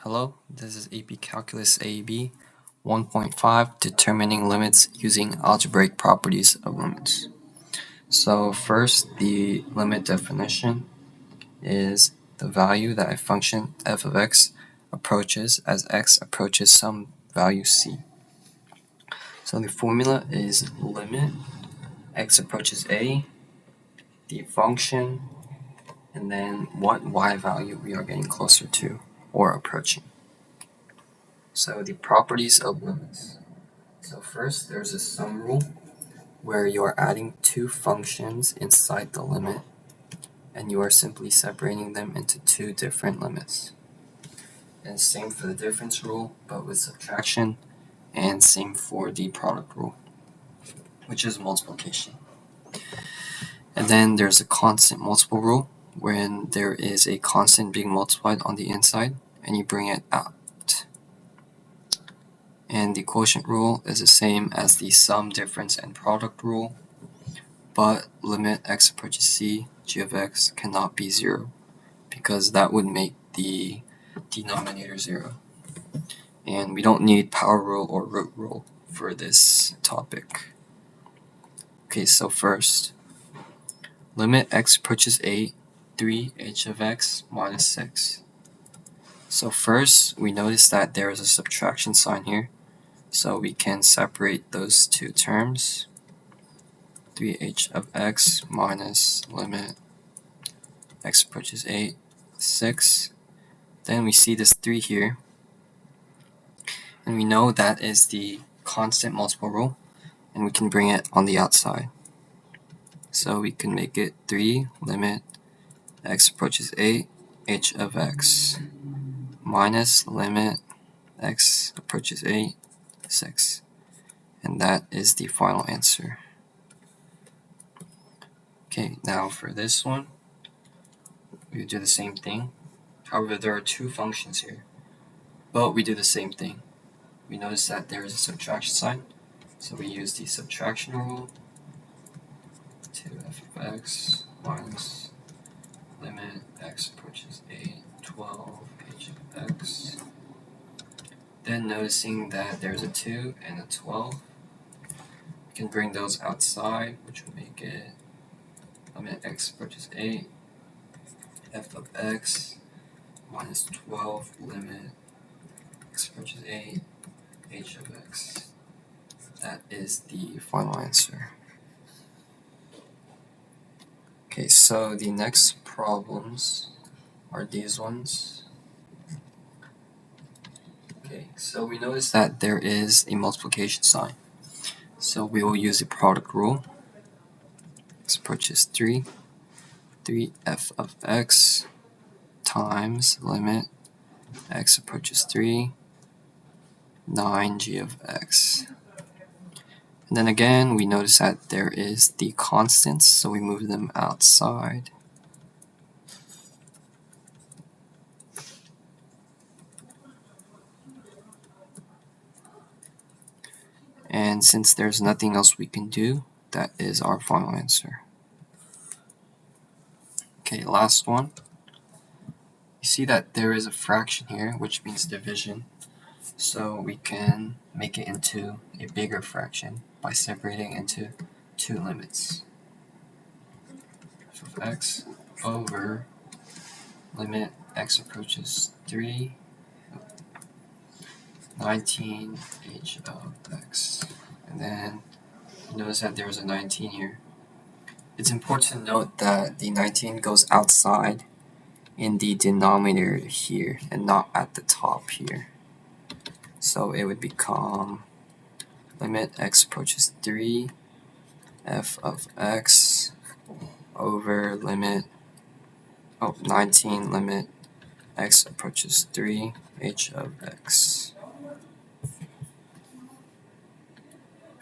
Hello, this is AP Calculus AB 1.5, determining limits using algebraic properties of limits. So first, the limit definition is the value that a function f of x approaches as x approaches some value c. So the formula is limit x approaches a, the function, and then what y value we are getting closer to or approaching. So the properties of limits. So first, there's a sum rule where you are adding two functions inside the limit and you are simply separating them into two different limits. And same for the difference rule, but with subtraction, and same for the product rule, which is multiplication. And then there's a constant multiple rule, when there is a constant being multiplied on the inside and you bring it out. And the quotient rule is the same as the sum, difference, and product rule, but limit x approaches c, g of x cannot be 0, because that would make the denominator 0. And we don't need power rule or root rule for this topic. Okay, so first, limit x approaches 8, 3h of x minus 6. So first, we notice that there is a subtraction sign here, so we can separate those two terms. 3h of x minus limit x approaches 8, 6. Then we see this 3 here, and we know that is the constant multiple rule, and we can bring it on the outside. So we can make it 3 limit x approaches 8, h of x minus limit x approaches 8, 6. And that is the final answer. Okay, now for this one, we do the same thing. However, there are two functions here, but we do the same thing. We notice that there is a subtraction sign, so we use the subtraction rule to f of x minus limit x approaches 8, 12, h of x. Then noticing that there's a 2 and a 12, we can bring those outside, which will make it limit x approaches 8, f of x minus 12 limit x approaches 8, h of x. That is the final answer. Okay, so the next problems are these ones. Okay, so we notice that there is a multiplication sign. So we will use the product rule. X approaches 3, 3f of x times limit x approaches 3, 9g of x. And then again, we notice that there is the constants, so we move them outside. And since there's nothing else we can do, that is our final answer. Okay, last one. You see that there is a fraction here, which means division. So we can make it into a bigger fraction by separating into two limits. F of x over limit x approaches 3, 19 h of x. And then you notice that there's a 19 here. It's important to note that the 19 goes outside in the denominator here and not at the top here. So it would become limit x approaches 3, f of x over limit 19 limit x approaches 3, h of x.